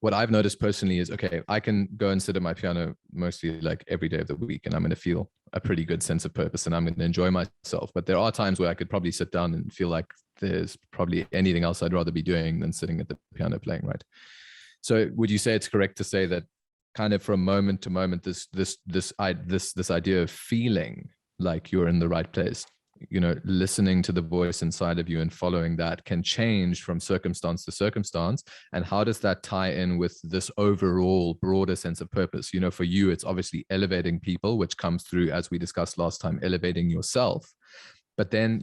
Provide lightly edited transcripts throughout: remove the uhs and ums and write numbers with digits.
what I've noticed personally is, okay, I can go and sit at my piano mostly like every day of the week, and I'm going to feel a pretty good sense of purpose, and I'm going to enjoy myself. But there are times where I could probably sit down and feel like there's probably anything else I'd rather be doing than sitting at the piano playing, right? So would you say it's correct to say that kind of from moment to moment, this idea of feeling like you're in the right place, listening to the voice inside of you and following that, can change from circumstance to circumstance? And how does that tie in with this overall broader sense of purpose? For you, it's obviously elevating people, which comes through, as we discussed last time, elevating yourself. But then,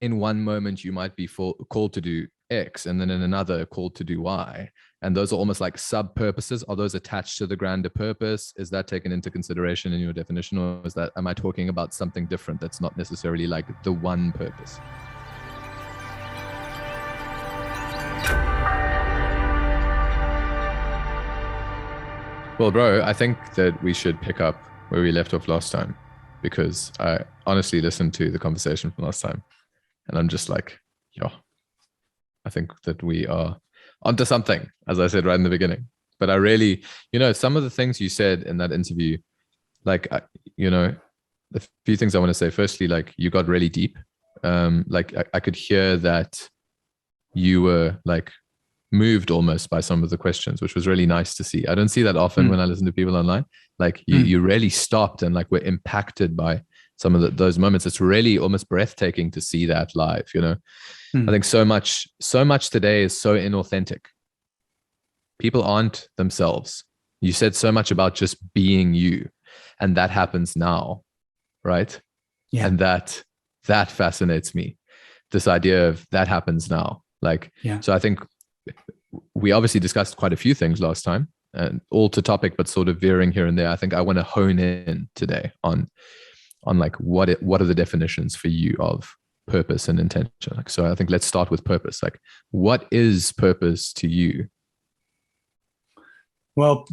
in one moment you might be called to do X, and then in another called to do Y. And those are almost like sub purposes. Are those attached to the grander purpose? Is that taken into consideration in your definition? Or am I talking about something different that's not necessarily like the one purpose? Well, bro, I think that we should pick up where we left off last time, because I honestly listened to the conversation from last time and I'm just like, yo, I think that we are onto something, as I said right in the beginning. But I really, some of the things you said in that interview, like, the few things I want to say. Firstly, like, you got really deep. Like I could hear that you were like moved almost by some of the questions, which was really nice to see. I don't see that often when I listen to people online. Like you really stopped and like were impacted by some of those moments. It's really almost breathtaking to see that live, I think so much today is so inauthentic. People aren't themselves. You said so much about just being you, and that happens now, right? Yeah. And that fascinates me. This idea of that happens now. Like, yeah. So I think we obviously discussed quite a few things last time, and all to topic, but sort of veering here and there. I think I want to hone in today on like what are the definitions for you of purpose and intention. Like, so I think let's start with purpose. Like, what is purpose to you? Well,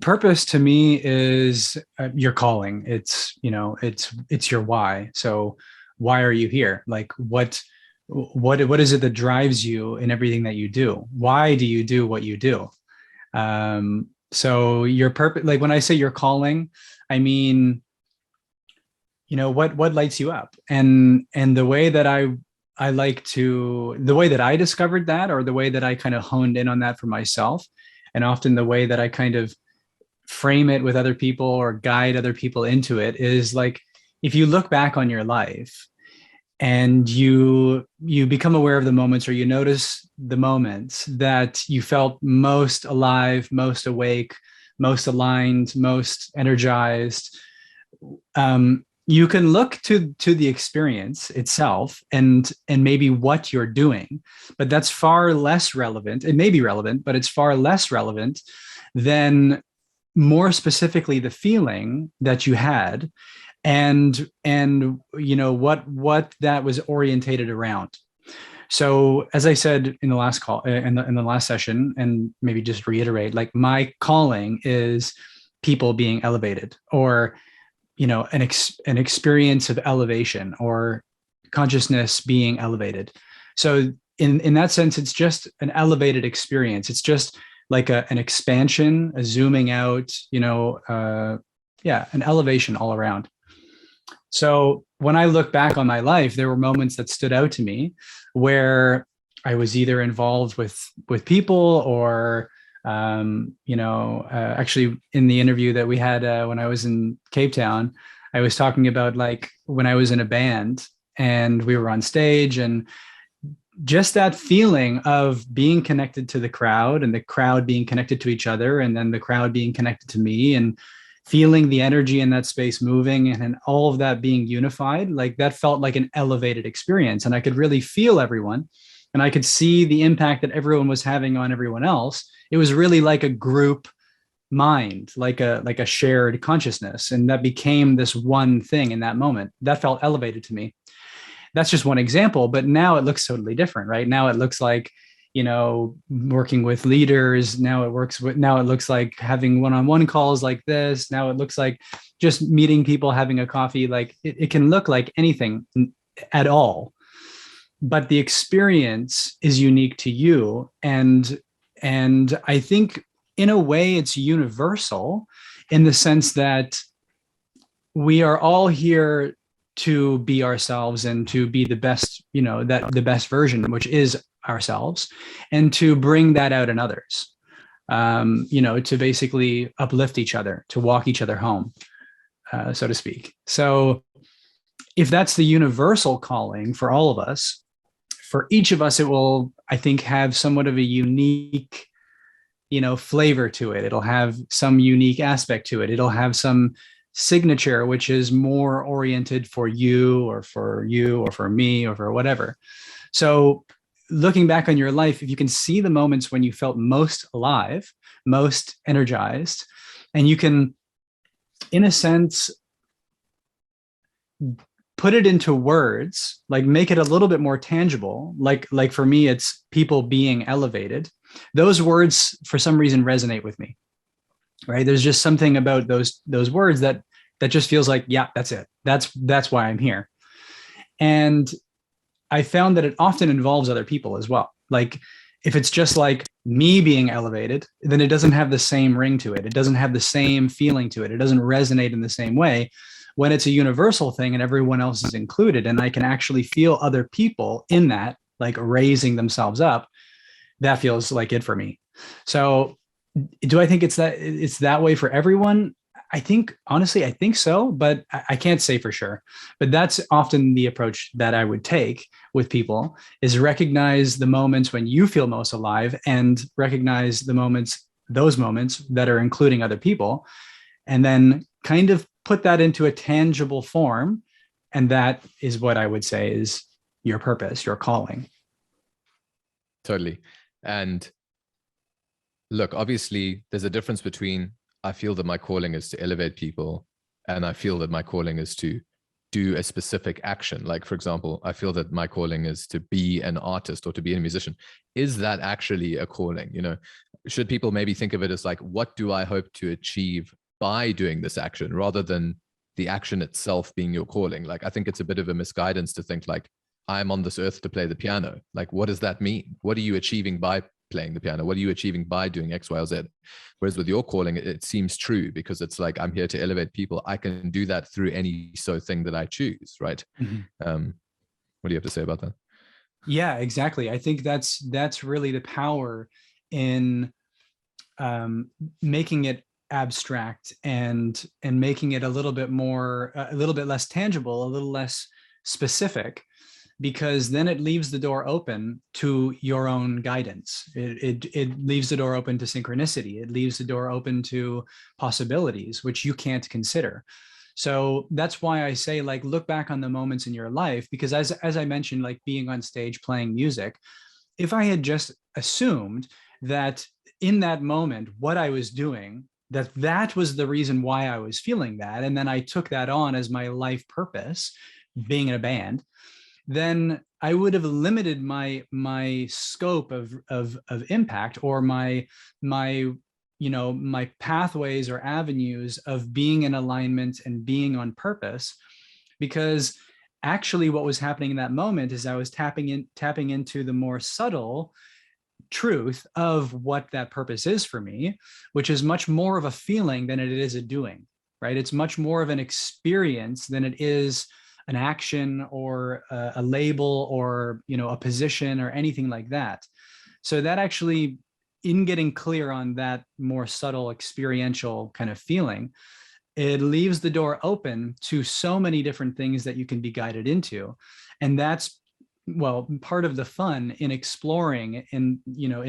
purpose to me is your calling. It's your why. So why are you here? Like, what is it that drives you in everything that you do? Why do you do what you do? So your purpose, like when I say your calling, I mean, what lights you up, and the way that the way that I discovered that, or the way that I kind of honed in on that for myself, and often the way that I kind of frame it with other people or guide other people into it, is like, if you look back on your life and you become aware of the moments, or you notice the moments that you felt most alive, most awake, most aligned, most energized, you can look to the experience itself and maybe what you're doing, but that's far less relevant. It may be relevant, but it's far less relevant than more specifically the feeling that you had, and what that was orientated around. So as I said in the last call, in the last session, and maybe just reiterate, like, my calling is people being elevated, or an experience of elevation, or consciousness being elevated. So in that sense, it's just an elevated experience. It's just like an expansion, a zooming out, an elevation all around. So when I look back on my life, there were moments that stood out to me where I was either involved with people, or actually in the interview that we had when I was in Cape Town, I was talking about like when I was in a band and we were on stage, and just that feeling of being connected to the crowd, and the crowd being connected to each other, and then the crowd being connected to me, and feeling the energy in that space moving, and all of that being unified, like that felt like an elevated experience. And I could really feel everyone, and I could see the impact that everyone was having on everyone else. It was really like a group mind, like a shared consciousness. And that became this one thing in that moment that felt elevated to me. That's just one example, but now it looks totally different, right? Now it looks like, working with leaders. Now it looks like having one-on-one calls like this. Now it looks like just meeting people, having a coffee. Like it can look like anything at all, but the experience is unique to you. And I think in a way, it's universal in the sense that we are all here to be ourselves and to be the best, that the best version, which is ourselves, and to bring that out in others, to basically uplift each other, to walk each other home, so to speak. So if that's the universal calling for all of us, for each of us, it will, I think, have somewhat of a unique, flavor to it. It'll have some unique aspect to it. It'll have some signature, which is more oriented for you or for me or for whatever. So looking back on your life, if you can see the moments when you felt most alive, most energized, and you can, in a sense, put it into words, like make it a little bit more tangible. Like for me, it's people being elevated. Those words, for some reason, resonate with me, right? There's just something about those words that just feels like, yeah, that's it. That's why I'm here. And I found that it often involves other people as well. Like if it's just like me being elevated, then it doesn't have the same ring to it. It doesn't have the same feeling to it. It doesn't resonate in the same way. When it's a universal thing and everyone else is included, and I can actually feel other people in that, like raising themselves up, that feels like it for me. So do I think it's that way for everyone? I think, honestly, I think so, but I can't say for sure. But that's often the approach that I would take with people, is recognize the moments when you feel most alive and recognize those moments that are including other people, and then kind of put that into a tangible form. And that is what I would say is your purpose, your calling. Totally. And look, obviously there's a difference between, I feel that my calling is to elevate people, and I feel that my calling is to do a specific action. Like, for example, I feel that my calling is to be an artist or to be a musician. Is that actually a calling? Should people maybe think of it as like, what do I hope to achieve by doing this action, rather than the action itself being your calling? Like, I think it's a bit of a misguidance to think like, I'm on this earth to play the piano. Like, what does that mean? What are you achieving by playing the piano? What are you achieving by doing X, Y, or Z? Whereas with your calling, it seems true, because it's like, I'm here to elevate people. I can do that through any thing that I choose, right? Mm-hmm. What do you have to say about that? Yeah, exactly. I think that's really the power in making it abstract and making it a little bit less tangible, a little less specific, because then it leaves the door open to your own guidance. It leaves the door open to synchronicity. It leaves the door open to possibilities, which you can't consider. So that's why I say, like, look back on the moments in your life, because as I mentioned, like being on stage, playing music, if I had just assumed that in that moment, what I was doing, that was the reason why I was feeling that, and then I took that on as my life purpose, being in a band, then I would have limited my scope of impact, or my pathways or avenues of being in alignment and being on purpose. Because actually what was happening in that moment is I was tapping into the more subtle truth of what that purpose is for me, which is much more of a feeling than it is a doing, right? It's much more of an experience than it is an action or a label or a position or anything like that. So that actually, in getting clear on that more subtle experiential kind of feeling, it leaves the door open to so many different things that you can be guided into. And that's, well, part of the fun in exploring, in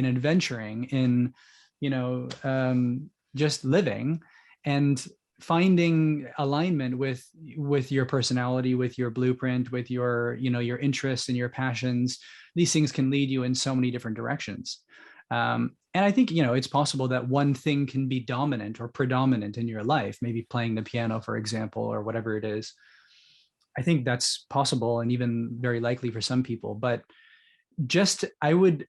adventuring, in just living and finding alignment with your personality, with your blueprint, with your your interests and your passions. These things can lead you in so many different directions. And I think it's possible that one thing can be dominant or predominant in your life, maybe playing the piano, for example, or whatever it is. I think that's possible and even very likely for some people. But just I would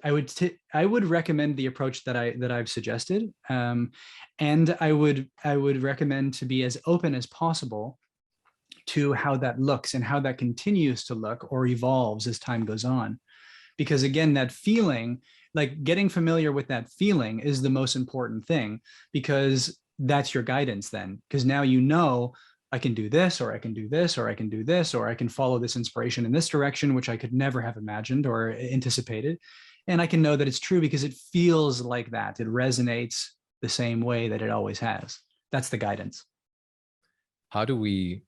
recommend the approach that I've suggested, and I would recommend to be as open as possible to how that looks and how that continues to look or evolves as time goes on. Because again, that feeling like getting familiar with that feeling is the most important thing, because that's your guidance then. Because now you know, I can do this, or I can do this, or I can do this, or I can follow this inspiration in this direction, which I could never have imagined or anticipated. And I can know that it's true because it feels like that. It resonates the same way that it always has. That's the guidance. How do we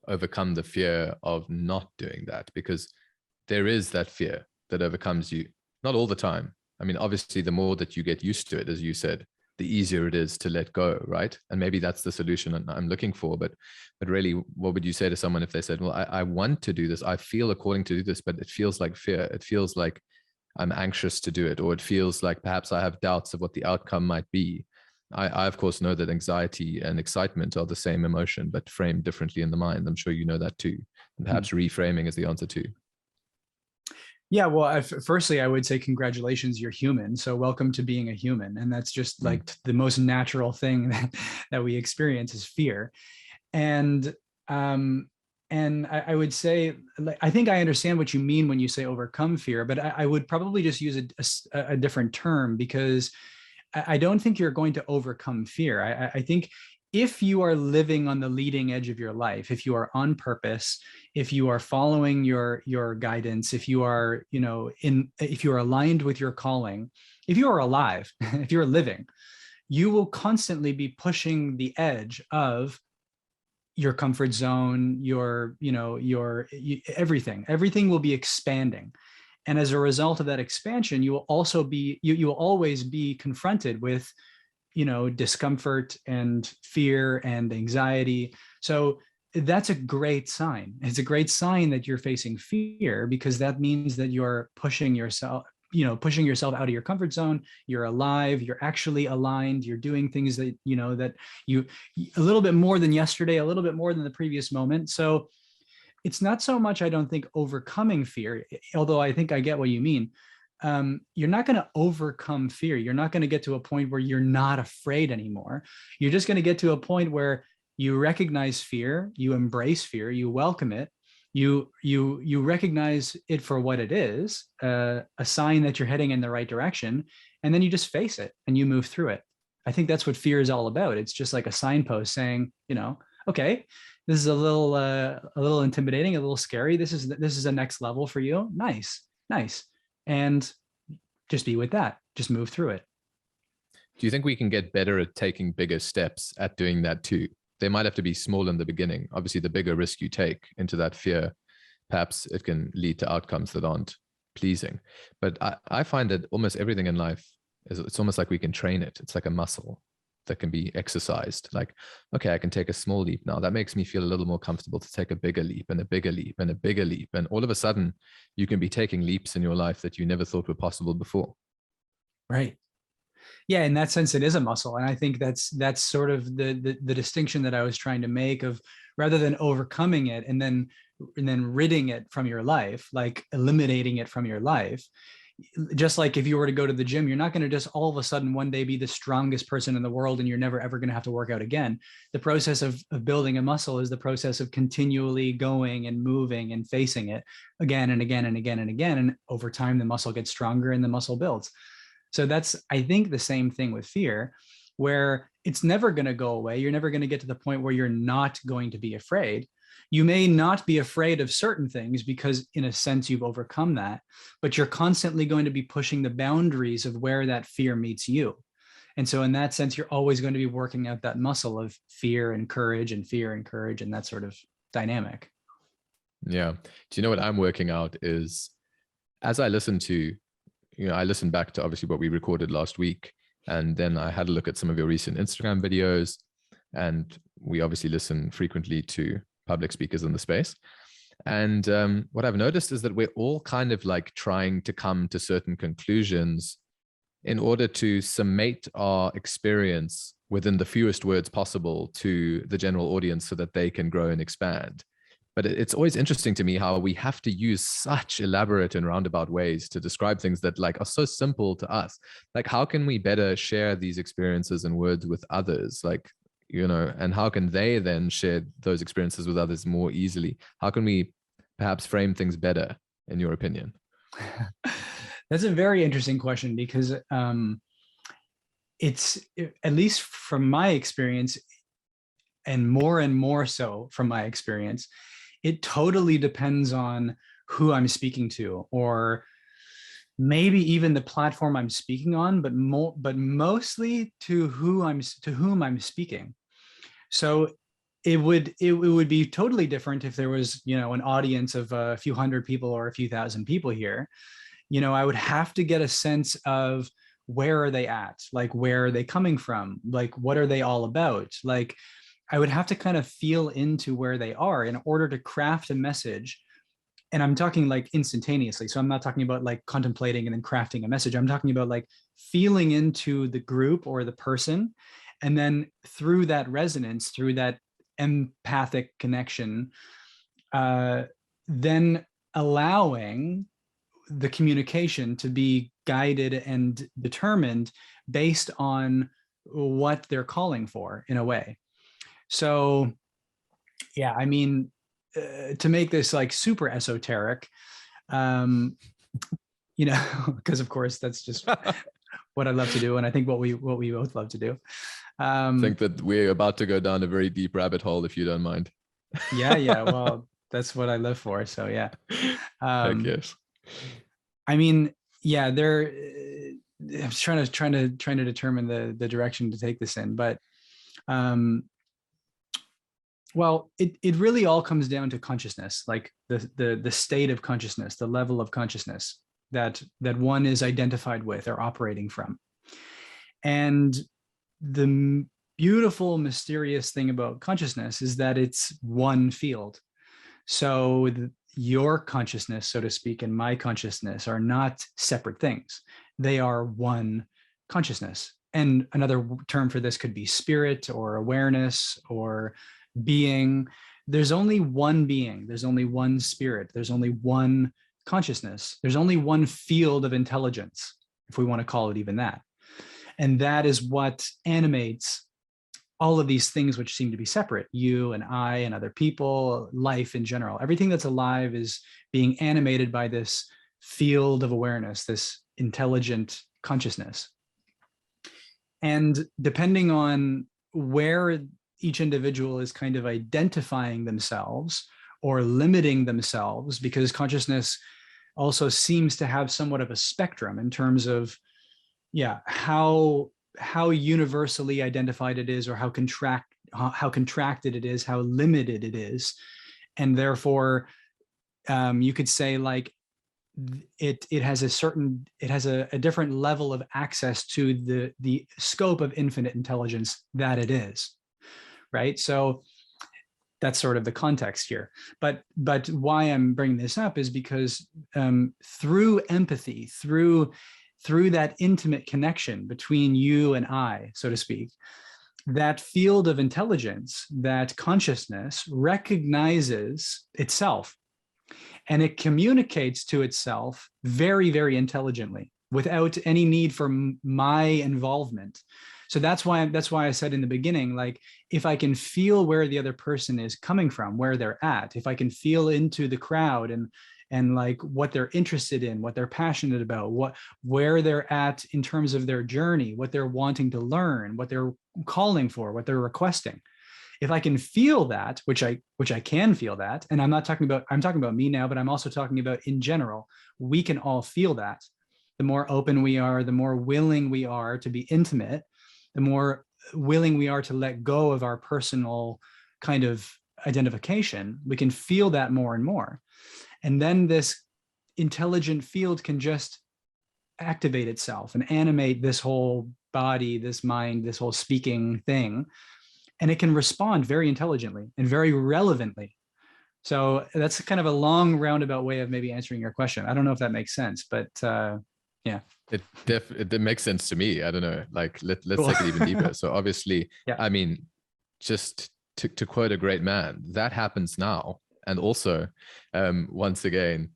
overcome the fear of not doing that? Because there is that fear that overcomes you, not all the time. I mean, obviously, the more that you get used to it, as you said, the easier it is to let go, right? And maybe that's the solution I'm looking for. But really, what would you say to someone if they said, well, I want to do this, I feel according to do this, but it feels like fear. It feels like I'm anxious to do it, or it feels like perhaps I have doubts of what the outcome might be. I of course know that anxiety and excitement are the same emotion, but framed differently in the mind. I'm sure you know that too. And perhaps reframing is the answer too. Yeah, well, firstly, I would say congratulations, you're human. So welcome to being a human. And that's just like the most natural thing that we experience is fear. And I would say, like, I think I understand what you mean when you say overcome fear, but I would probably just use a different term, because I don't think you're going to overcome fear. I think if you are living on the leading edge of your life, if you are on purpose, if you are following your guidance, if you are, if you are aligned with your calling, if you are alive, if you're living, you will constantly be pushing the edge of your comfort zone, everything will be expanding. And as a result of that expansion, you will also be, you will always be confronted with, discomfort and fear and anxiety. So that's a great sign. It's a great sign that you're facing fear, because that means that you're pushing yourself out of your comfort zone. You're alive, you're actually aligned, you're doing things that you a little bit more than yesterday, a little bit more than the previous moment. So it's not so much, I don't think, overcoming fear, although I think I get what you mean. You're not going to overcome fear. You're not going to get to a point where you're not afraid anymore. You're just going to get to a point where you recognize fear, you embrace fear, you welcome it, you recognize it for what it is, a sign that you're heading in the right direction, and then you just face it and you move through it. I think that's what fear is all about. It's just like a signpost saying, okay, this is a little intimidating, a little scary. This is a next level for you. Nice. And just be with that. Just move through it. Do you think we can get better at taking bigger steps at doing that too? They might have to be small in the beginning. Obviously, the bigger risk you take into that fear, perhaps it can lead to outcomes that aren't pleasing. But I find that almost everything in life it's almost like we can train it. It's like a muscle that can be exercised. Like, okay, I can take a small leap now. That makes me feel a little more comfortable to take a bigger leap and a bigger leap and a bigger leap. And all of a sudden, you can be taking leaps in your life that you never thought were possible before. Right. Yeah, in that sense, it is a muscle. And I think that's sort of the distinction that I was trying to make, of rather than overcoming it and then ridding it from your life, like eliminating it from your life. Just like if you were to go to the gym, you're not going to just all of a sudden one day be the strongest person in the world and you're never ever going to have to work out again. The process of building a muscle is the process of continually going and moving and facing it again and again and again and again. And over time, the muscle gets stronger and the muscle builds. So that's, I think, the same thing with fear, where it's never going to go away. You're never going to get to the point where you're not going to be afraid. You may not be afraid of certain things because in a sense you've overcome that, but you're constantly going to be pushing the boundaries of where that fear meets you. And so in that sense, you're always going to be working out that muscle of fear and courage and fear and courage and that sort of dynamic. Yeah. Do you know what I'm working out is, as I listen to, I listened back to obviously what we recorded last week, and then I had a look at some of your recent Instagram videos, and we obviously listen frequently to public speakers in the space. And what I've noticed is that we're all kind of like trying to come to certain conclusions in order to summate our experience within the fewest words possible to the general audience so that they can grow and expand. But it's always interesting to me how we have to use such elaborate and roundabout ways to describe things that like are so simple to us. Like, how can we better share these experiences and words with others? Like, and how can they then share those experiences with others more easily? How can we perhaps frame things better, in your opinion? That's a very interesting question because it's, at least from my experience, and more so from my experience, it totally depends on who I'm speaking to, or maybe even the platform I'm speaking on, but mostly to whom I'm speaking. So it would be totally different if there was, an audience of a few hundred people or a few thousand people here. I would have to get a sense of where are they at? Like, where are they coming from? Like, what are they all about? Like, I would have to kind of feel into where they are in order to craft a message. And I'm talking like instantaneously. So I'm not talking about like contemplating and then crafting a message. I'm talking about like feeling into the group or the person. And then through that resonance, through that empathic connection, then allowing the communication to be guided and determined based on what they're calling for in a way. So, yeah, I mean, to make this like super esoteric, um, because of course that's just what I love to do, and I think what we both love to do. I think that we're about to go down a very deep rabbit hole, if you don't mind. Yeah. Well, that's what I live for. So yeah. Heck yes. I mean, yeah, I'm trying to determine the direction to take this in, but well, it really all comes down to consciousness, like the state of consciousness, the level of consciousness that one is identified with or operating from. And the beautiful, mysterious thing about consciousness is that it's one field. So your consciousness, so to speak, and my consciousness are not separate things. They are one consciousness. And another term for this could be spirit or awareness or being. There's only one being. There's only one spirit. There's only one consciousness. There's only one field of intelligence, if we want to call it even that. And that is what animates all of these things which seem to be separate, you and I and other people, life in general. Everything that's alive is being animated by this field of awareness, this intelligent consciousness. And depending on where each individual is kind of identifying themselves or limiting themselves, because consciousness also seems to have somewhat of a spectrum in terms of, how universally identified it is, or how contracted it is, how limited it is. And therefore, you could say like it has a different level of access to the scope of infinite intelligence that it is, right? So that's sort of the context here. But why I'm bringing this up is because through empathy, through that intimate connection between you and I, so to speak, that field of intelligence, that consciousness recognizes itself, and it communicates to itself very, very intelligently without any need for my involvement. So that's why I said in the beginning, like, if I can feel where the other person is coming from, where they're at, if I can feel into the crowd and like what they're interested in, what they're passionate about, where they're at in terms of their journey, what they're wanting to learn, what they're calling for, what they're requesting. If I can feel that, which I can feel that, and I'm talking about me now, but I'm also talking about in general, we can all feel that. The more open we are, the more willing we are to be intimate, the more willing we are to let go of our personal kind of identification, we can feel that more and more. And then this intelligent field can just activate itself and animate this whole body, this mind, this whole speaking thing. And it can respond very intelligently and very relevantly. So that's kind of a long roundabout way of maybe answering your question. I don't know if that makes sense, but yeah. It makes sense to me. I don't know. Like let's Cool. take it even deeper. So obviously, Yeah. I mean, just to quote a great man, that happens now. And also, once again,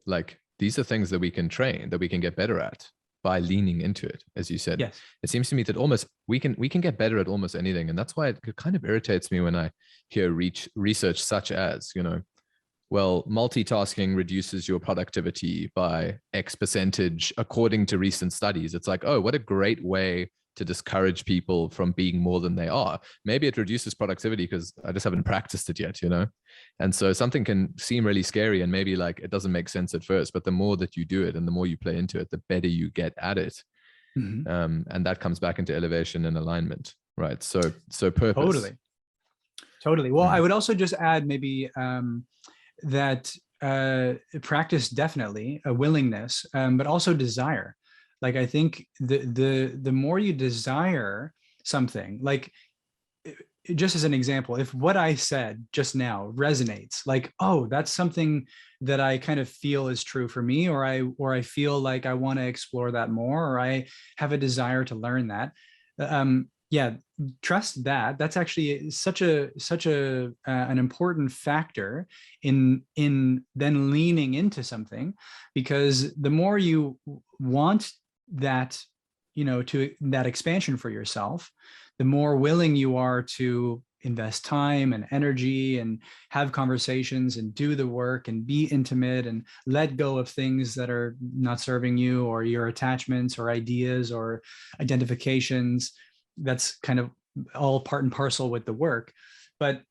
like these are things that we can train, that we can get better at by leaning into it, as you said. Yes. It seems to me that almost we can get better at almost anything. And that's why it kind of irritates me when I hear research such as, well, multitasking reduces your productivity by X percentage according to recent studies. It's like, oh, what a great way to discourage people from being more than they are. Maybe it reduces productivity because I just haven't practiced it yet, you know? And so something can seem really scary and maybe like it doesn't make sense at first, but the more that you do it and the more you play into it, the better you get at it. And that comes back into elevation and alignment, right? So purpose. Totally. Well, I would also just add maybe that practice, definitely a willingness, but also desire. Like, I think the more you desire something, like, just as an example, if what I said just now resonates, like, oh, that's something that I kind of feel is true for me, or I feel like I want to explore that more, or I have a desire to learn that. Yeah, trust that. That's actually such a an important factor in then leaning into something, because the more you want that, you know, to that expansion for yourself, the more willing you are to invest time and energy and have conversations and do the work and be intimate and let go of things that are not serving you, or your attachments or ideas or identifications. That's kind of all part and parcel with the work. But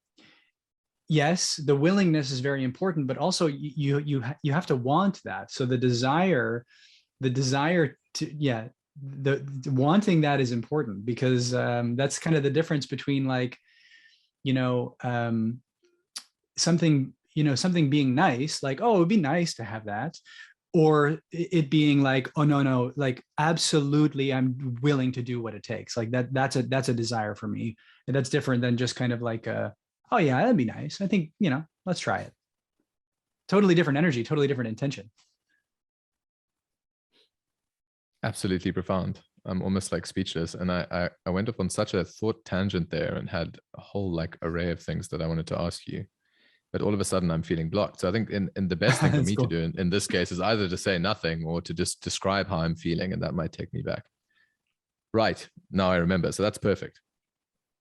yes, the willingness is very important, but also you have to want that. So the desire to, yeah, the wanting that is important, because that's kind of the difference between, like, you know, something, you know, something being nice, like, oh, it would be nice to have that, or it being like, oh, no, like, absolutely, I'm willing to do what it takes. Like that's a desire for me. And that's different than just kind of like, oh yeah, that'd be nice, I think, you know, let's try it. Totally different energy, totally different intention. Absolutely profound. I'm almost like speechless. And I went off on such a thought tangent there and had a whole like array of things that I wanted to ask you. But all of a sudden I'm feeling blocked. So I think in the best thing for me cool. to do in this case is either to say nothing or to just describe how I'm feeling, and that might take me back. Right. Now I remember. So that's perfect.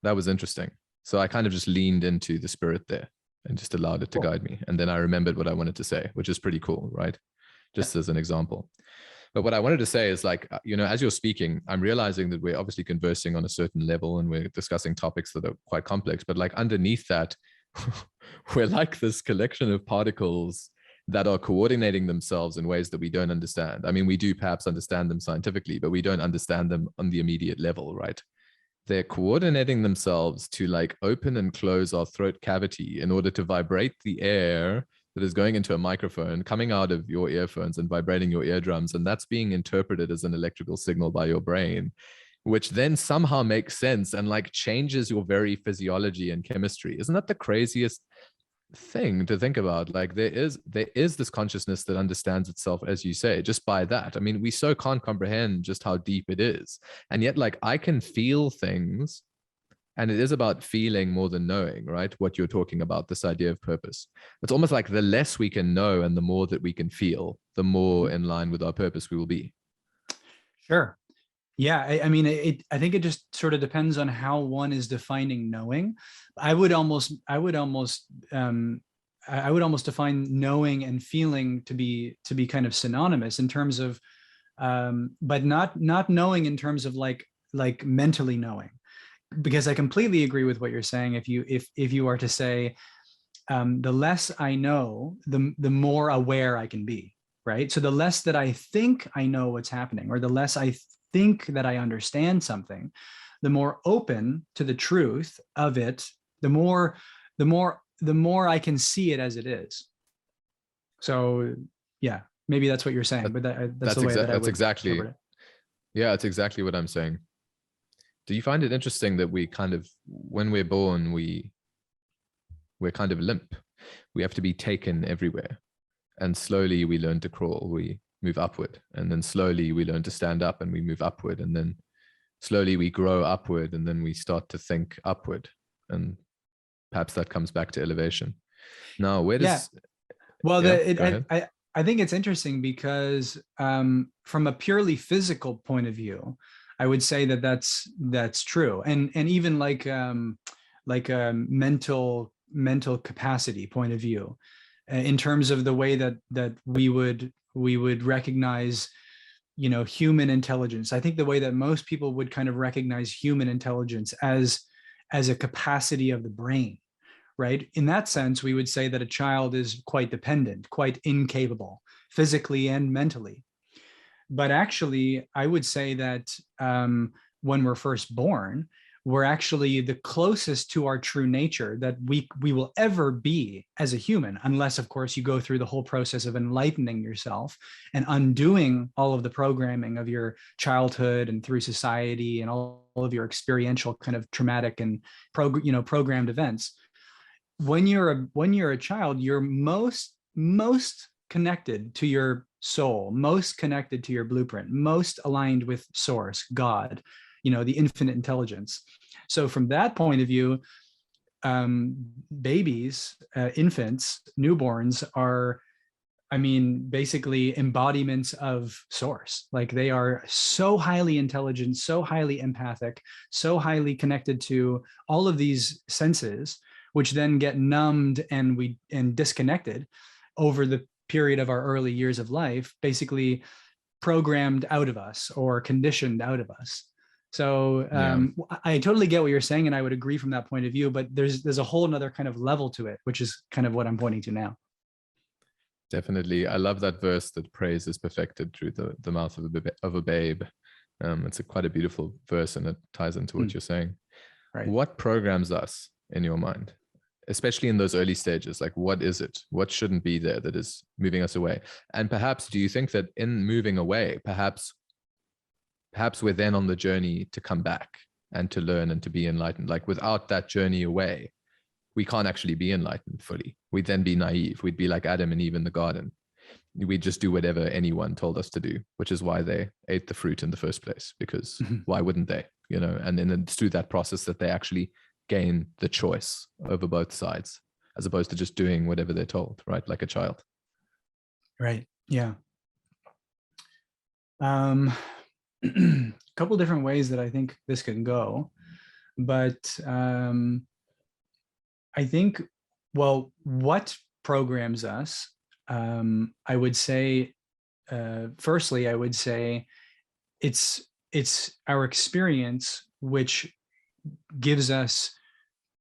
That was interesting. So I kind of just leaned into the spirit there and just allowed it to guide me. And then I remembered what I wanted to say, which is pretty cool, right? Just as an example. But what I wanted to say is, like, you know, as you're speaking, I'm realizing that we're obviously conversing on a certain level and we're discussing topics that are quite complex, but like underneath that, we're like this collection of particles that are coordinating themselves in ways that we don't understand. I mean, we do perhaps understand them scientifically, but we don't understand them on the immediate level, right? They're coordinating themselves to like open and close our throat cavity in order to vibrate the air that is going into a microphone, coming out of your earphones and vibrating your eardrums. And that's being interpreted as an electrical signal by your brain, which then somehow makes sense and like changes your very physiology and chemistry. Isn't that the craziest thing to think about? Like there is this consciousness that understands itself, as you say, just by that. I mean, we so can't comprehend just how deep it is. And yet, like, I can feel things. And it is about feeling more than knowing, right? What you're talking about, this idea of purpose. It's almost like the less we can know and the more that we can feel, the more in line with our purpose we will be. Sure. Yeah, I mean, I think it just sort of depends on how one is defining knowing. I would almost define knowing and feeling to be kind of synonymous in terms of, but not knowing in terms of like mentally knowing, because I completely agree with what you're saying. If you are to say, the less I know, the more aware I can be, right? So the less that I think I know what's happening, or the less I think that I understand something, the more open to the truth of it, the more I can see it as it is. So yeah, maybe that's what you're saying, but that's the way that I would interpret it. Yeah, it's exactly what I'm saying. Do you find it interesting that we kind of, when we're born, we're kind of limp. We have to be taken everywhere. And slowly we learn to crawl. We move upward. And then slowly we learn to stand up and we move upward. And then slowly we grow upward, and then we start to think upward. And perhaps that comes back to elevation. Now, where does... Yeah. Well, I think it's interesting because from a purely physical point of view, I would say that that's true. And even like a mental capacity point of view, in terms of the way that we would recognize, human intelligence. I think the way that most people would kind of recognize human intelligence as a capacity of the brain, right? In that sense, we would say that a child is quite dependent, quite incapable, physically and mentally. But actually, I would say that when we're first born, we're actually the closest to our true nature that we will ever be as a human, unless, of course, you go through the whole process of enlightening yourself and undoing all of the programming of your childhood and through society and all of your experiential kind of traumatic and programmed events. When you're a child, you're most connected to your soul, most connected to your blueprint, most aligned with source, God, the infinite intelligence. So from that point of view, babies, infants, newborns are, basically embodiments of source. Like, they are so highly intelligent, so highly empathic, so highly connected to all of these senses, which then get numbed and disconnected over the period of our early years of life, basically programmed out of us or conditioned out of us. So I totally get what you're saying, and I would agree from that point of view, but there's a whole nother kind of level to it, which is kind of what I'm pointing to now. Definitely. I love that verse that praise is perfected through the mouth of a babe. It's quite a beautiful verse, and it ties into what you're saying. Right. What programs us in your mind, especially in those early stages? Like, what is it? What shouldn't be there that is moving us away? And perhaps, do you think that in moving away, perhaps we're then on the journey to come back and to learn and to be enlightened? Like, without that journey away, we can't actually be enlightened fully. We'd then be naive. We'd be like Adam and Eve in the garden. We'd just do whatever anyone told us to do, which is why they ate the fruit in the first place, because why wouldn't they? And then it's through that process that they actually gain the choice over both sides, as opposed to just doing whatever they're told, right? Like a child. Right. Yeah. A couple different ways that I think this can go, but I think, well, what programs us? I would say, firstly, I would say it's our experience which gives us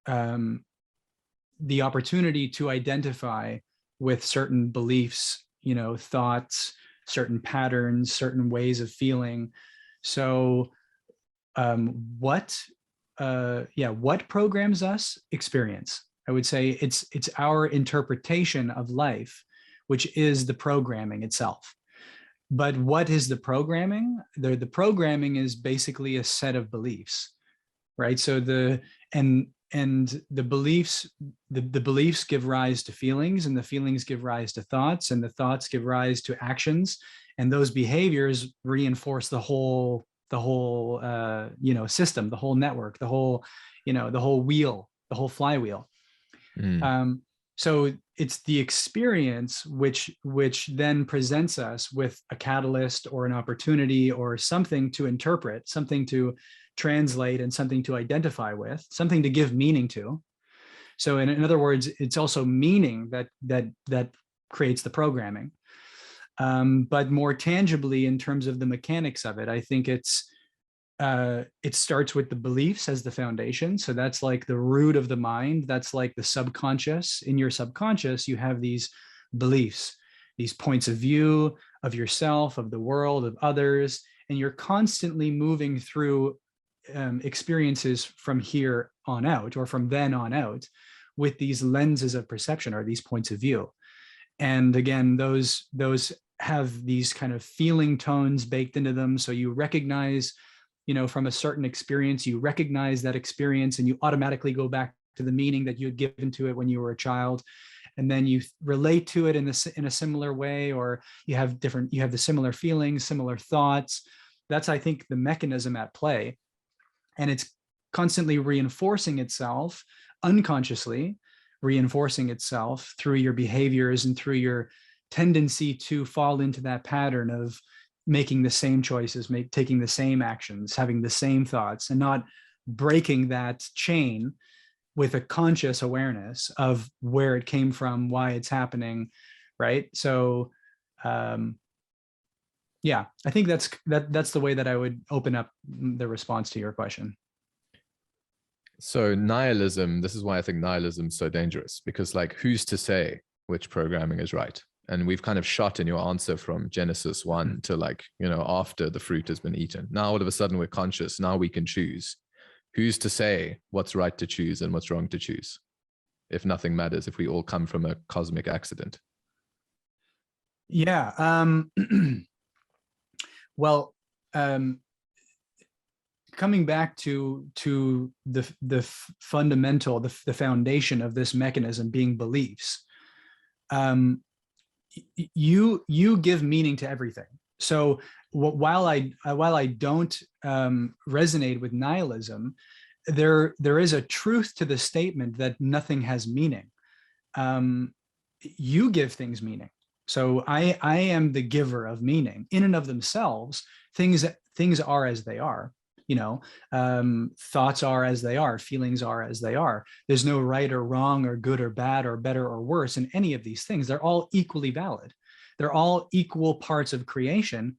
the opportunity to identify with certain beliefs, thoughts, certain patterns, certain ways of feeling. So what programs us? Experience. I would say it's our interpretation of life, which is the programming itself. But what is the programming? The programming is basically a set of beliefs, right? So the beliefs, the beliefs give rise to feelings, and the feelings give rise to thoughts, and the thoughts give rise to actions, and those behaviors reinforce the whole system, the whole network, the whole wheel, the whole flywheel. So it's the experience which then presents us with a catalyst or an opportunity or something to interpret, something to translate, and something to identify with, something to give meaning to. So in other words, it's also meaning that creates the programming. But more tangibly, in terms of the mechanics of it, I think it starts with the beliefs as the foundation. So that's like the root of the mind. That's like the subconscious. In your subconscious, you have these beliefs, these points of view of yourself, of the world, of others, and you're constantly moving through experiences from here on out, or from then on out, with these lenses of perception, or these points of view. And again, those have these kind of feeling tones baked into them. So you recognize, from a certain experience, you recognize that experience, and you automatically go back to the meaning that you had given to it when you were a child. And then you relate to it in a similar way, or you have the similar feelings, similar thoughts. That's, I think, the mechanism at play. And it's constantly reinforcing itself, unconsciously reinforcing itself through your behaviors and through your tendency to fall into that pattern of making the same choices, taking the same actions, having the same thoughts, and not breaking that chain with a conscious awareness of where it came from, why it's happening, right? So yeah, I think that's the way that I would open up the response to your question. So nihilism, this is why I think nihilism is so dangerous, because like, who's to say which programming is right? And we've kind of shot in your answer from Genesis 1 to like, after the fruit has been eaten. Now all of a sudden we're conscious. Now we can choose. Who's to say what's right to choose and what's wrong to choose? If nothing matters, if we all come from a cosmic accident. Yeah. Well, coming back to the fundamental, the foundation of this mechanism being beliefs, you give meaning to everything. So while I don't resonate with nihilism, there is a truth to the statement that nothing has meaning. You give things meaning. So I am the giver of meaning. In and of themselves, things are as they are. Thoughts are as they are, feelings are as they are. There's no right or wrong or good or bad or better or worse in any of these things. They're all equally valid. They're all equal parts of creation.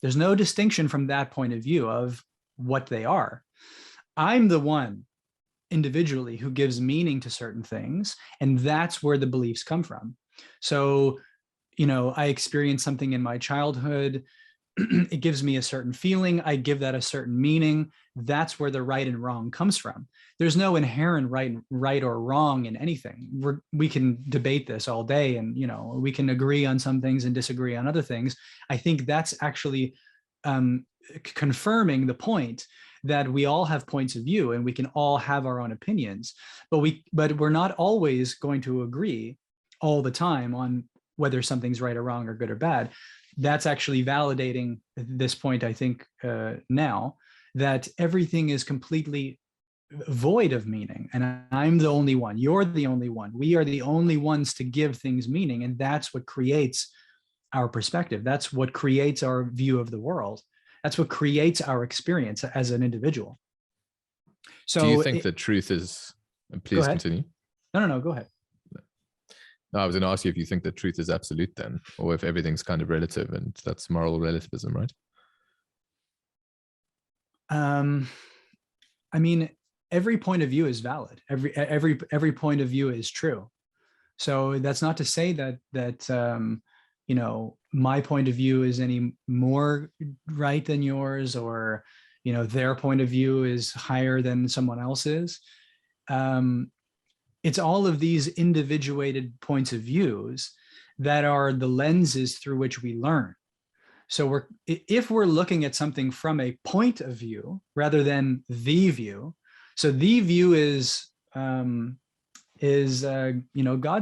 There's no distinction from that point of view of what they are. I'm the one individually who gives meaning to certain things, and that's where the beliefs come from. So, I experienced something in my childhood. It gives me a certain feeling. I give that a certain meaning. That's where the right and wrong comes from. There's no inherent right or wrong in anything. We can debate this all day, and we can agree on some things and disagree on other things. I think that's actually confirming the point that we all have points of view and we can all have our own opinions, but we're not always going to agree all the time on whether something's right or wrong or good or bad. That's actually validating this point, I think, now, that everything is completely void of meaning. And I'm the only one. You're the only one. We are the only ones to give things meaning. And that's what creates our perspective. That's what creates our view of the world. That's what creates our experience as an individual. So do you think the truth is, please continue. No, go ahead. No, I was going to ask you if you think that truth is absolute then, or if everything's kind of relative, and that's moral relativism, right? I mean, every point of view is valid. Every point of view is true. So that's not to say that my point of view is any more right than yours, or their point of view is higher than someone else's. It's all of these individuated points of views that are the lenses through which we learn. So if we're looking at something from a point of view rather than the view, so the view is God's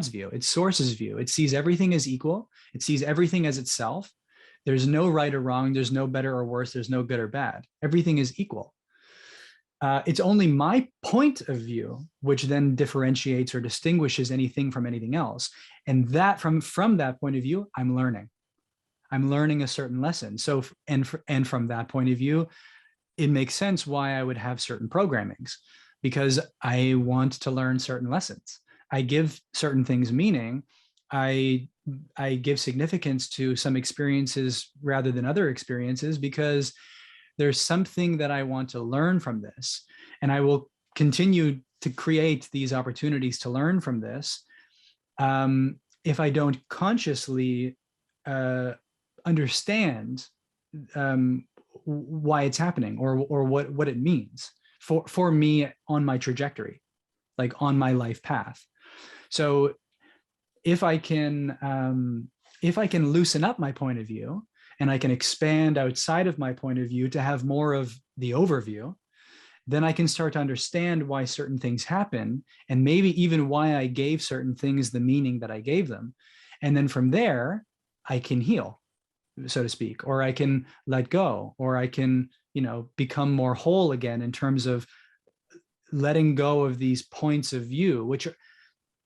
view. It's Source's view. It sees everything as equal. It sees everything as itself. There's no right or wrong. There's no better or worse. There's no good or bad. Everything is equal. It's only my point of view which then differentiates or distinguishes anything from anything else. And that from that point of view, I'm learning a certain lesson. So, and from that point of view, it makes sense why I would have certain programmings, because I want to learn certain lessons. I give certain things meaning. I give significance to some experiences rather than other experiences because there's something that I want to learn from this. And I will continue to create these opportunities to learn from this. If I don't consciously understand why it's happening or what it means for me on my trajectory, like on my life path. So if I can loosen up my point of view and I can expand outside of my point of view to have more of the overview, then I can start to understand why certain things happen and maybe even why I gave certain things the meaning that I gave them. And then from there, I can heal, so to speak, or I can let go, or I can, become more whole again in terms of letting go of these points of view, which are,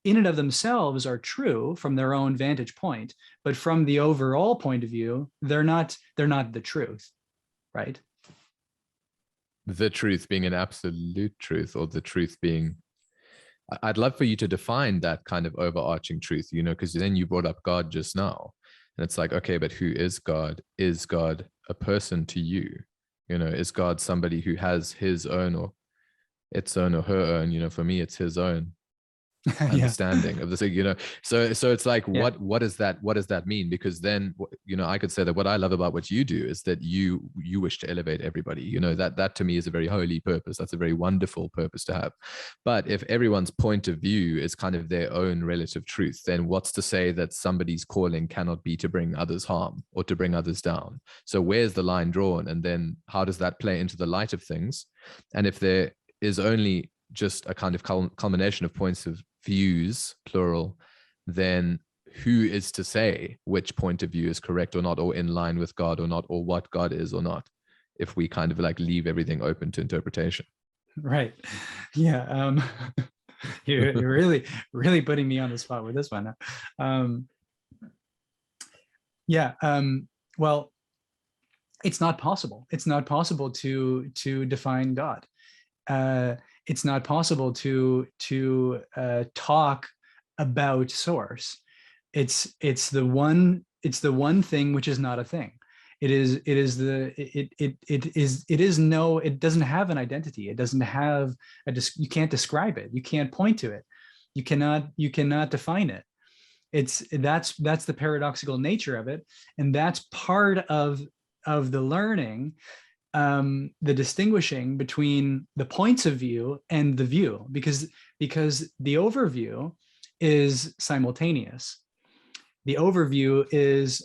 in and of themselves are true from their own vantage point, but from the overall point of view, they're not the truth, right? The truth being an absolute truth, or the truth being I'd love for you to define that kind of overarching truth, you know, because then you brought up God just now. And it's like, okay, but who is God? Is God a person to you? You know, is God somebody who has his own or its own or her own? You know, for me, it's his own Yeah. understanding of this, you know. So it's like, Yeah. what does that mean? Because then, you know, I could say that what I love about what you do is that you wish to elevate everybody, you know. That to me is a very holy purpose. That's a very wonderful purpose to have. But if everyone's point of view is kind of their own relative truth, then what's to say that somebody's calling cannot be to bring others harm or to bring others down? So where's the line drawn? And then how does that play into the light of things? And if there is only just a kind of culmination of points of views, plural, then who is to say which point of view is correct or not, or in line with God or not, or what God is or not, if we kind of like leave everything open to interpretation? Right. Yeah. You're really putting me on the spot with this one. Yeah. Well, it's not possible. It's not possible to define God. It's not possible to talk about source. It's the one thing which is not a thing. It doesn't have an identity. It doesn't have you can't describe it. You can't point to it. You cannot define it. That's the paradoxical nature of it, and that's part of the learning, the distinguishing between the points of view and the view, because the overview is simultaneous. The overview is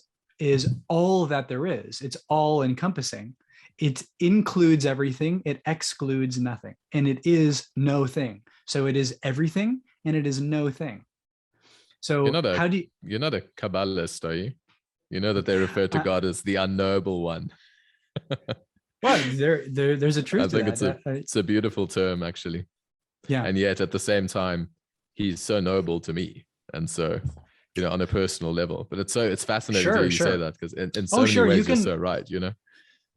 all that there is. It's all encompassing. It includes everything. It excludes nothing, and it is no thing. So it is everything, and it is no thing. So you're not a Kabbalist, are you? You know that they refer to God as the unknowable one. Well, there's a truth to that. I think it's a beautiful term, actually. Yeah. And yet at the same time, he's so noble to me. And so, you know, on a personal level, but it's fascinating to hear you say that, because in so many ways you're so right, you know?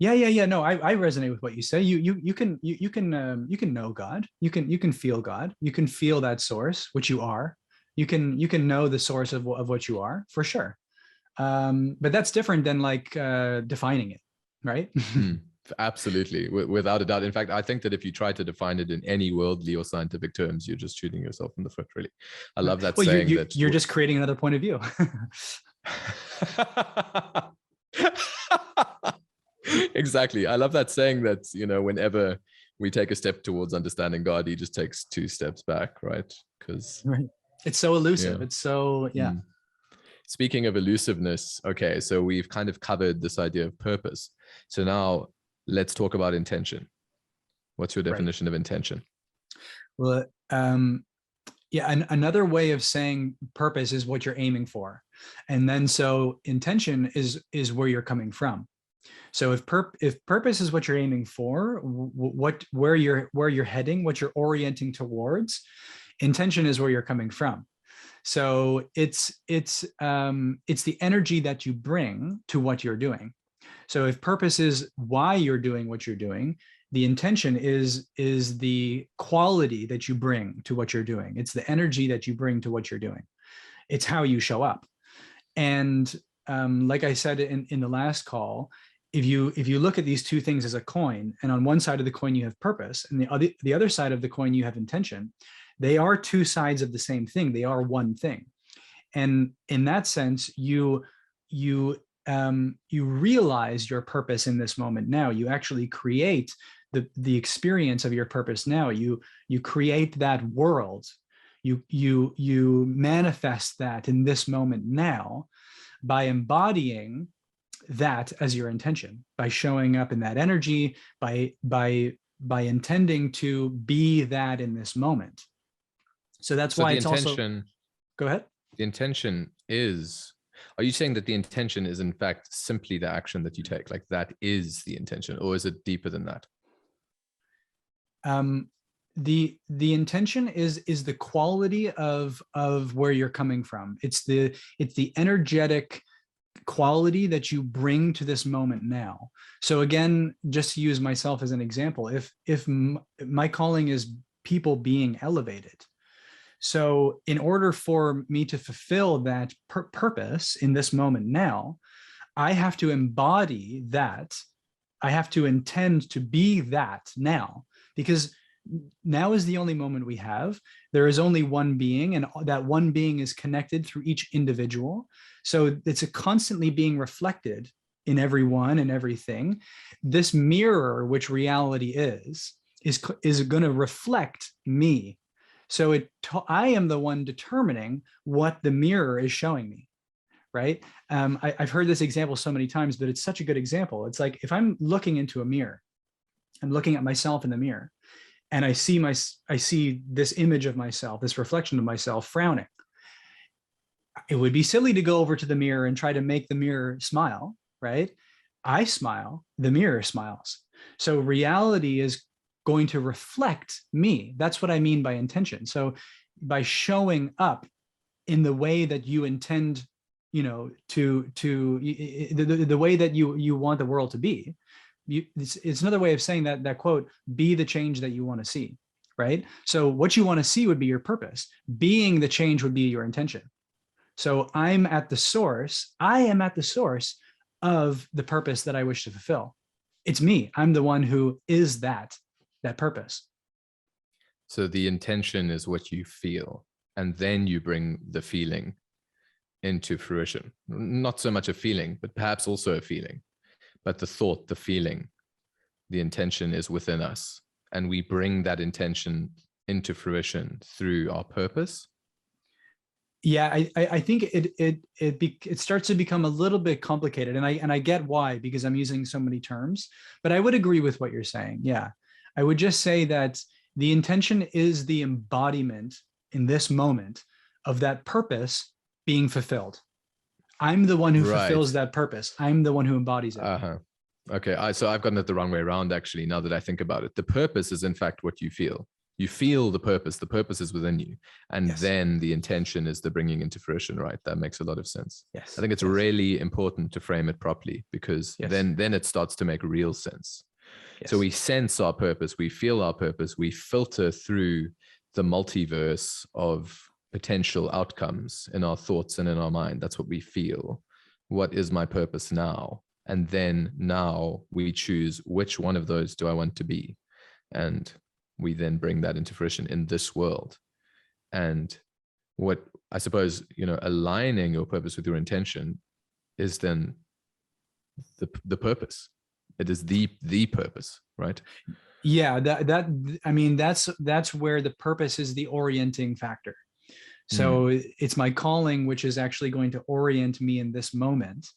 Yeah. No, I resonate with what you say. You can know God. You can feel God. You can feel that source, which you are. You can know the source of what you are, for sure. But that's different than like defining it, right? Absolutely, without a doubt. In fact, I think that if you try to define it in any worldly or scientific terms, you're just shooting yourself in the foot, really. I love that saying that you're just creating another point of view. Exactly. I love that saying that, you know, whenever we take a step towards understanding God, he just takes 2 steps back, right? Because it's so elusive. Yeah. It's so, yeah. Speaking of elusiveness, okay, so we've kind of covered this idea of purpose. So now let's talk about intention. What's your definition of intention? Well, another way of saying purpose is what you're aiming for. And then so intention is where you're coming from. So if purpose is what you're aiming for, where you're heading, what you're orienting towards, intention is where you're coming from. So it's the energy that you bring to what you're doing. So if purpose is why you're doing what you're doing, the intention is the quality that you bring to what you're doing. It's the energy that you bring to what you're doing. It's how you show up. And like I said in the last call, if you look at these 2 things as a coin, and on one side of the coin you have purpose, and the other side of the coin you have intention, they are 2 sides of the same thing. They are one thing. And in that sense, you realize your purpose in this moment now. You actually create the experience of your purpose now. You create that world. You manifest that in this moment now by embodying that as your intention, by showing up in that energy, by intending to be that in this moment. So that's why it's also. Go ahead. The intention is. Are you saying that the intention is in fact simply the action that you take? Like that is the intention, or is it deeper than that? The intention is the quality of where you're coming from. It's the energetic quality that you bring to this moment now. So again, just to use myself as an example, if my calling is people being elevated, So in order for me to fulfill that purpose in this moment now, I have to embody that. I have to intend to be that now, because now is the only moment we have. There is only one being, and that one being is connected through each individual. So it's a constantly being reflected in everyone and everything. This mirror, which reality is going to reflect me. So I am the one determining what the mirror is showing me, right? I've heard this example so many times, but it's such a good example. It's like if I'm looking into a mirror, I'm looking at myself in the mirror, and I see this image of myself, this reflection of myself frowning. It would be silly to go over to the mirror and try to make the mirror smile, right? I smile, the mirror smiles. So reality is going to reflect me. That's what I mean by intention. So by showing up in the way that you intend, to the way that you want the world to be, it's another way of saying that quote, be the change that you want to see, right? So what you want to see would be your purpose. Being the change would be your intention. So I am at the source of the purpose that I wish to fulfill. It's me. I'm the one who is that purpose. So the intention is what you feel, and then you bring the feeling into fruition. Not so much a feeling, but perhaps also a feeling. But the thought, the feeling, the intention is within us, and we bring that intention into fruition through our purpose. Yeah, I think it starts to become a little bit complicated, and I get why, because I'm using so many terms. But I would agree with what you're saying. Yeah, I would just say that the intention is the embodiment in this moment of that purpose being fulfilled. I'm the one who fulfills that purpose. I'm the one who embodies it. Okay. So I've gotten it the wrong way around, actually, now that I think about it. The purpose is, in fact, what you feel. You feel the purpose. The purpose is within you. And yes. Then the intention is the bringing into fruition, right? That makes a lot of sense. Yes. I think it's really important to frame it properly, because then it starts to make real sense. Yes. So we sense our purpose. We feel our purpose. We filter through the multiverse of potential outcomes in our thoughts and in our mind. That's what we feel. What is my purpose now? And then now we choose which one of those do I want to be. And we then bring that into fruition in this world. And what I suppose, aligning your purpose with your intention is then the purpose. It is the purpose, right? Yeah, that's where the purpose is the orienting factor. So it's my calling, which is actually going to orient me in this moment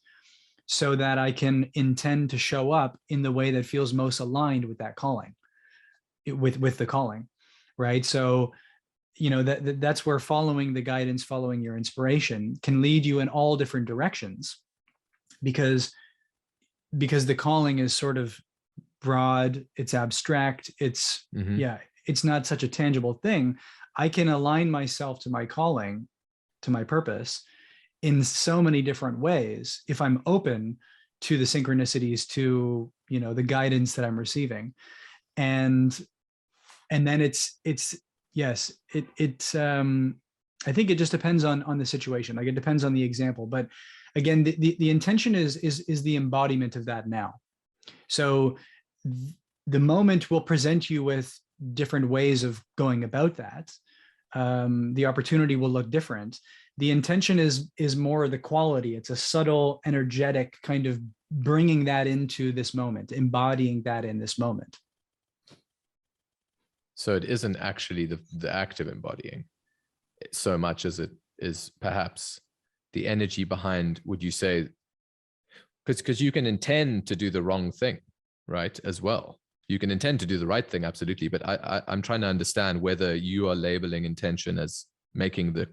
so that I can intend to show up in the way that feels most aligned with that calling, with the calling, right? So, that's where following the guidance, following your inspiration can lead you in all different directions, because the calling is sort of broad, it's abstract, it's it's not such a tangible thing. I can align myself to my calling, to my purpose, in so many different ways if I'm open to the synchronicities, to the guidance that I'm receiving. And then it's I think it just depends on the situation. Like, it depends on the example, but again, the intention is the embodiment of that now. So the moment will present you with different ways of going about that. The opportunity will look different. The intention is more the quality. It's a subtle, energetic kind of bringing that into this moment, embodying that in this moment. So it isn't actually the act of embodying so much as it is perhaps the energy behind, would you say, because you can intend to do the wrong thing, right, as well. You can intend to do the right thing, absolutely. But I'm trying to understand whether you are labeling intention as making the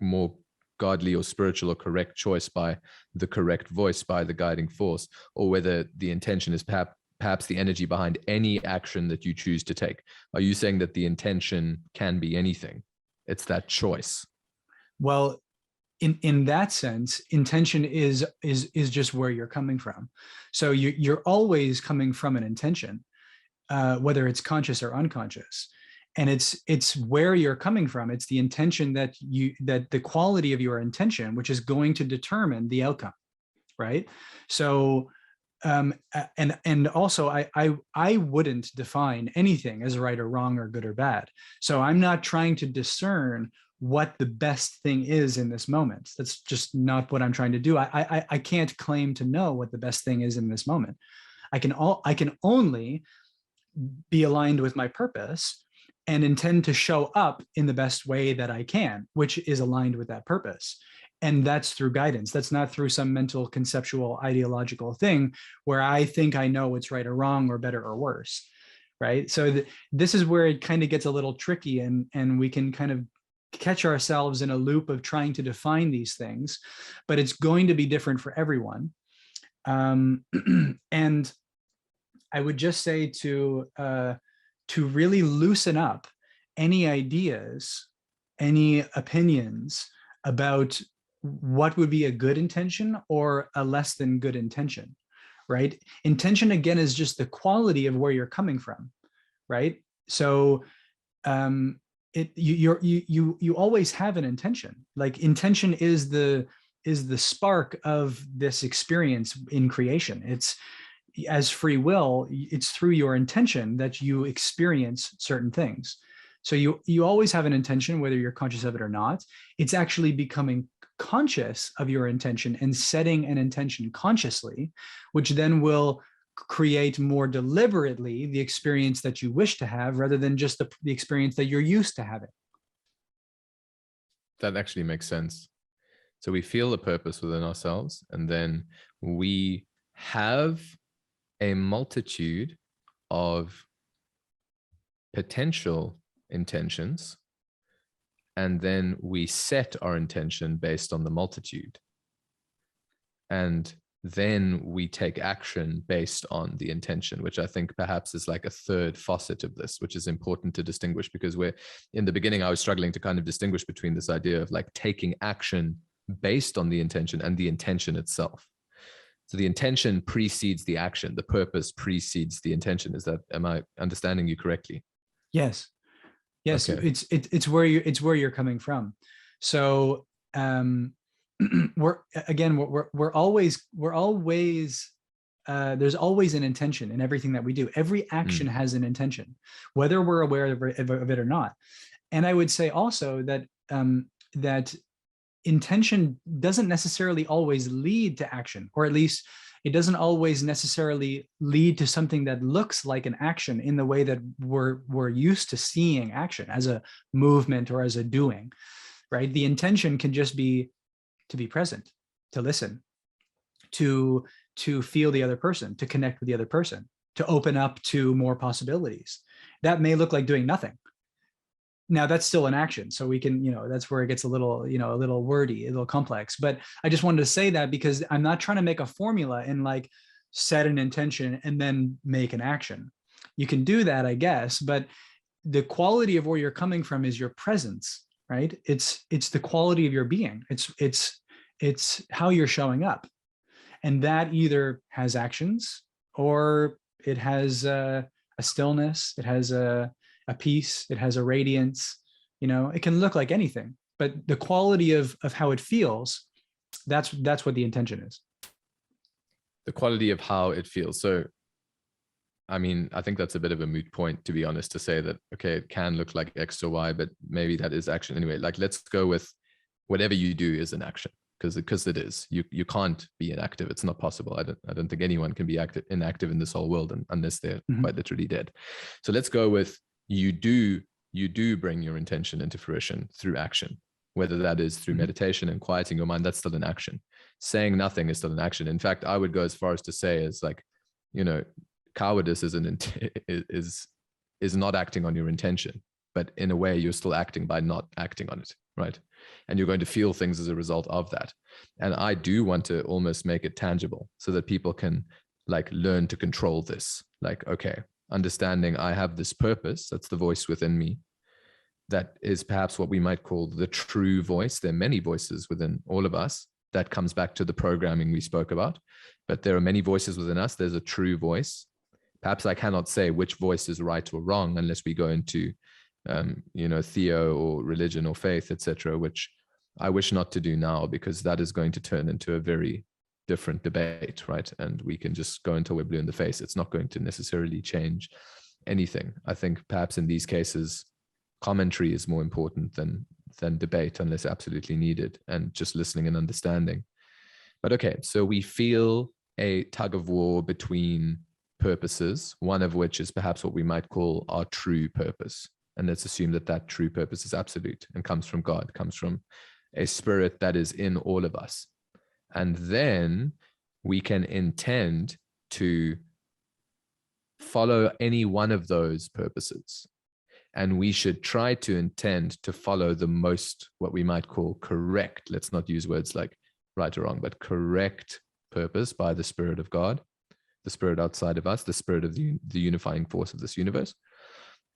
more godly or spiritual or correct choice by the correct voice, by the guiding force, or whether the intention is perhaps the energy behind any action that you choose to take. Are you saying that the intention can be anything? It's that choice. Well, in that sense, intention is just where you're coming from. So you're always coming from an intention, whether it's conscious or unconscious. And it's where you're coming from. It's the intention that the quality of your intention, which is going to determine the outcome, right? So and also I wouldn't define anything as right or wrong or good or bad. So I'm not trying to discern what the best thing is in this moment. That's just not what I'm trying to do. I can't claim to know what the best thing is in this moment. I can only be aligned with my purpose and intend to show up in the best way that I can, which is aligned with that purpose. And that's through guidance. That's not through some mental, conceptual, ideological thing where I think I know what's right or wrong or better or worse, right? So this is where it kind of gets a little tricky, and we can kind of catch ourselves in a loop of trying to define these things, but it's going to be different for everyone. And I would just say to really loosen up any ideas, any opinions about what would be a good intention or a less than good intention, right? Intention, again, is just the quality of where you're coming from, right? So you always have an intention. Like, intention is the spark of this experience in creation. It's, as free will, it's through your intention that you experience certain things. So you always have an intention, whether you're conscious of it or not. It's actually becoming conscious of your intention and setting an intention consciously, which then will create more deliberately the experience that you wish to have, rather than just the experience that you're used to having. That actually makes sense. So we feel the purpose within ourselves, and then we have a multitude of potential intentions, and then we set our intention based on the multitude, and then we take action based on the intention, which I think perhaps is like a third facet of this, which is important to distinguish, because we're, in the beginning, I was struggling to kind of distinguish between this idea of like taking action based on the intention and the intention itself. So the intention precedes the action, the purpose precedes the intention. Am I understanding you correctly? Yes. Yes. Okay. It's where you're coming from. So we're always there's always an intention in everything that we do. Every action has an intention, whether we're aware of it or not. And I would say also that that intention doesn't necessarily always lead to action, or at least it doesn't always necessarily lead to something that looks like an action in the way that we're used to seeing action as a movement or as a doing, right? The intention can just be to be present, to listen, to feel the other person, to connect with the other person, to open up to more possibilities. That may look like doing nothing. Now, that's still an action. So we can, that's where it gets a little wordy, a little complex. But I just wanted to say that because I'm not trying to make a formula and like set an intention and then make an action. You can do that, I guess, but the quality of where you're coming from is your presence, right? It's the quality of your being. It's how you're showing up. And that either has actions, or it has a stillness, it has a peace, it has a radiance. It can look like anything, but the quality of how it feels, that's what the intention is. The quality of how it feels. So, I mean, I think that's a bit of a moot point, to be honest, to say that, okay, it can look like X or Y, but maybe that is action anyway. Like, let's go with whatever you do is an action, because it is. You can't be inactive. It's not possible. I don't think anyone can be inactive in this whole world unless they're quite literally dead. So let's go with you do bring your intention into fruition through action, whether that is through meditation and quieting your mind. That's still an action. Saying nothing is still an action. In fact, I would go as far as to say, is like, cowardice is not acting on your intention, but in a way you're still acting by not acting on it, right? And you're going to feel things as a result of that. And I do want to almost make it tangible so that people can like learn to control this. Like, okay, understanding I have this purpose, that's the voice within me, that is perhaps what we might call the true voice. There are many voices within all of us. That comes back to the programming we spoke about, but there are many voices within us. There's a true voice. Perhaps I cannot say which voice is right or wrong unless we go into theo or religion or faith, etc., which I wish not to do now, because that is going to turn into a very different debate, right? And we can just go until we're blue in the face. It's not going to necessarily change anything. I think perhaps in these cases, commentary is more important than debate, unless absolutely needed, and just listening and understanding. But okay, so we feel a tug of war between purposes, one of which is perhaps what we might call our true purpose. And let's assume that that true purpose is absolute and comes from God, comes from a spirit that is in all of us. And then we can intend to follow any one of those purposes. And we should try to intend to follow the most, what we might call correct, let's not use words like right or wrong, but correct purpose by the Spirit of God, the Spirit outside of us, the Spirit of the unifying force of this universe.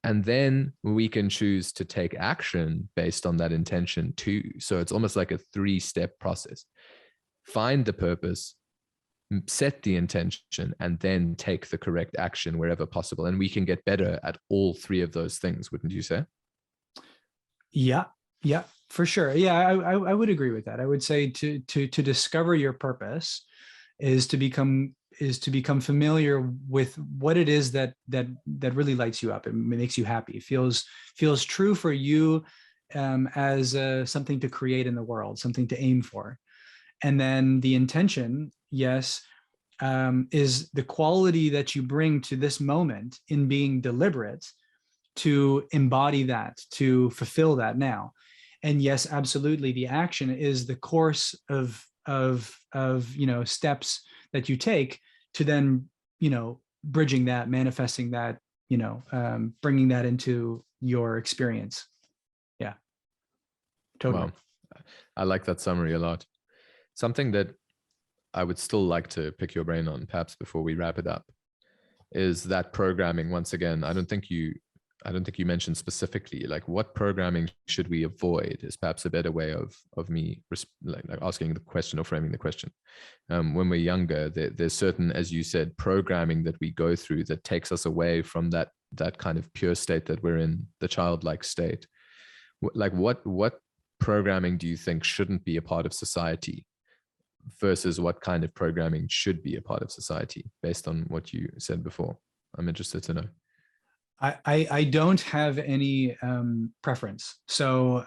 And then we can choose to take action based on that intention too. So it's almost like a 3-step process. Find the purpose, set the intention, and then take the correct action wherever possible. And we can get better at all 3 of those things, wouldn't you say? Yeah, for sure. Yeah, I would agree with that. I would say to discover your purpose is to become familiar with what it is that really lights you up. It makes you happy. It feels true for you, as something to create in the world, something to aim for. And then the intention, yes, is the quality that you bring to this moment in being deliberate to embody that, to fulfill that now. And yes, absolutely, the action is the course of steps that you take to then bridging that, manifesting that, bringing that into your experience. Yeah, totally. Wow, I like that summary a lot. Something that I would still like to pick your brain on, perhaps before we wrap it up, is that programming. Once again, I don't think you mentioned specifically, like, what programming should we avoid, is perhaps a better way of me like asking the question or framing the question. When we're younger, there's certain, as you said, programming that we go through that takes us away from that kind of pure state that we're in, the childlike state. Like, what programming do you think shouldn't be a part of society versus what kind of programming should be a part of society, based on what you said before? I'm interested to know. I don't have any preference. So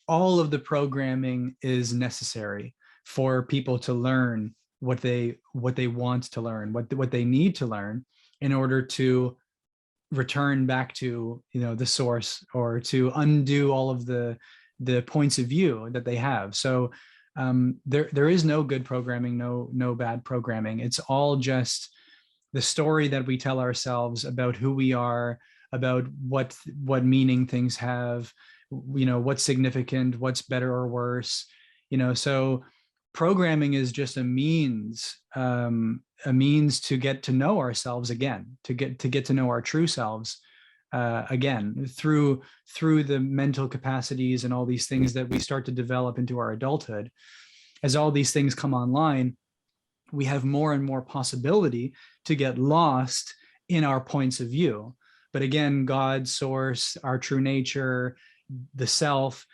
all of the programming is necessary for people to learn what they want to learn, what they need to learn in order to return back to the source, or to undo all of the points of view that they have. So there is no good programming, no bad programming. It's all just the story that we tell ourselves about who we are, about what meaning things have, what's significant, what's better or worse. So programming is just a means to get to know ourselves again, to get to know our true selves again, through the mental capacities and all these things that we start to develop into our adulthood. As all these things come online, we have more and more possibility to get lost in our points of view. But again, God, source, our true nature, the self,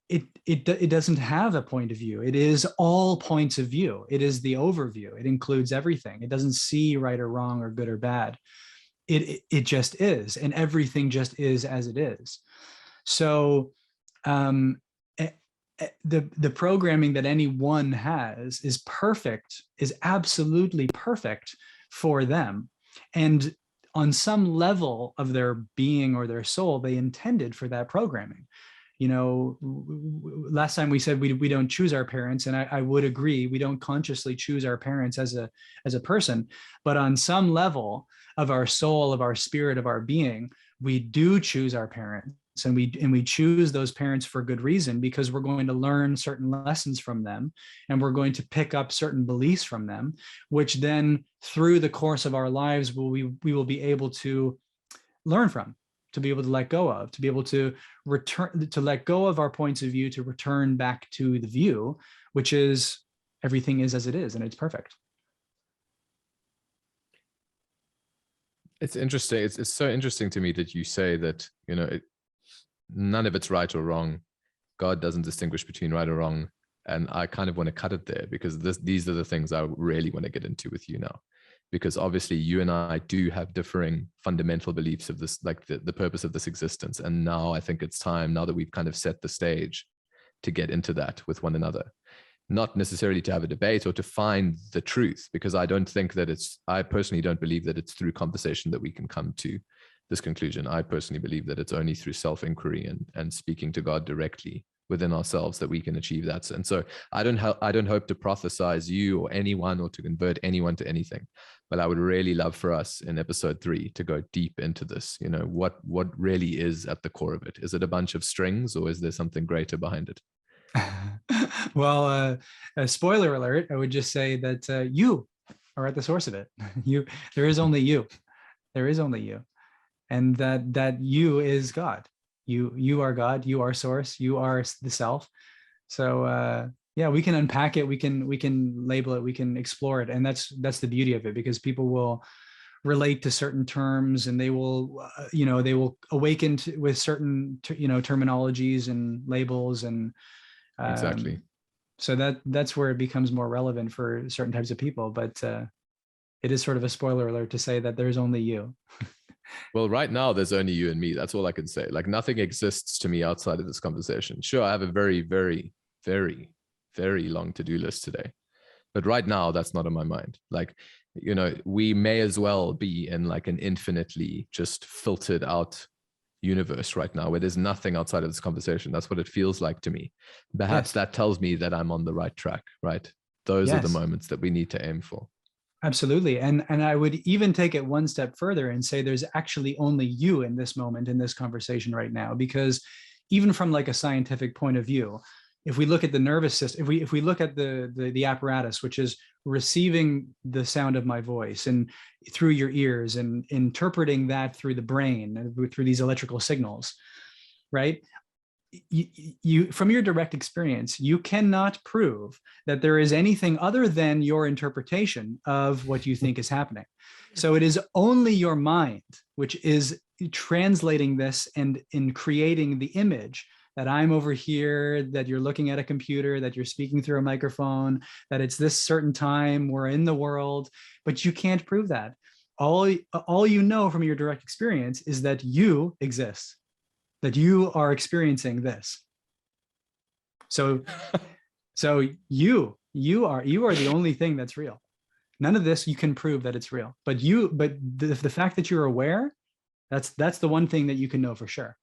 it doesn't have a point of view. It is all points of view. It is the overview. It includes everything. It doesn't see right or wrong or good or bad. It just is, and everything just is as it is. So the programming that anyone has is perfect, is absolutely perfect for them. And on some level of their being or their soul, they intended for that programming. Last time we said we don't choose our parents, and I would agree, we don't consciously choose our parents as a person, but on some level of our soul, of our spirit, of our being, we do choose our parents. And we choose those parents for good reason, because we're going to learn certain lessons from them, and we're going to pick up certain beliefs from them, which then through the course of our lives we will be able to learn from, to be able to let go of, to be able to return, to let go of our points of view, to return back to the view, which is everything is as it is, and it's perfect. It's interesting. It's so interesting to me that you say that, none of it's right or wrong. God doesn't distinguish between right or wrong. And I kind of want to cut it there, because these are the things I really want to get into with you now. Because obviously you and I do have differing fundamental beliefs of this, like the purpose of this existence. And now I think it's time, now that we've kind of set the stage, to get into that with one another. Not necessarily to have a debate or to find the truth, because I personally don't believe that it's through conversation that we can come to this conclusion. I personally believe that it's only through self-inquiry and speaking to God directly within ourselves that we can achieve that. And so I don't hope to prophesize you or anyone or to convert anyone to anything, but I would really love for us in episode 3 to go deep into this. You know, what really is at the core of it. Is it a bunch of strings, or is there something greater behind it? Well, a spoiler alert, I would just say that you are at the source of it. There is only you. There is only you. And that you is God. You are God, you are source, you are the self. So yeah, we can unpack it, we can label it, we can explore it. And that's the beauty of it, because people will relate to certain terms, and they will they will awaken with certain terminologies and labels, and Exactly. so that's where it becomes more relevant for certain types of people. But it is sort of a spoiler alert to say that there's only you. Well, right now there's only you and me. That's all I can say. Like, nothing exists to me outside of this conversation. Sure, I have a very, very, very, very long to-do list today, but right now that's not on my mind. Like, we may as well be in like an infinitely just filtered out universe right now, where there's nothing outside of this conversation. That's what it feels like to me. Perhaps that tells me that I'm on the right track, right? Those are the moments that we need to aim for. Absolutely. And I would even take it one step further and say there's actually only you in this moment, in this conversation right now, because even from like a scientific point of view, if we look at the nervous system, if we look at the apparatus, which is receiving the sound of my voice and through your ears and interpreting that through the brain, through these electrical signals, right? You from your direct experience, you cannot prove that there is anything other than your interpretation of what you think is happening. So it is only your mind which is translating this and in creating the image that I'm over here, that you're looking at a computer, that you're speaking through a microphone, that it's this certain time we're in the world, but you can't prove that. All you know from your direct experience is that you exist, that you are experiencing this. So you are the only thing that's real. None of this you can prove that it's real, but the fact that you're aware, that's the one thing that you can know for sure.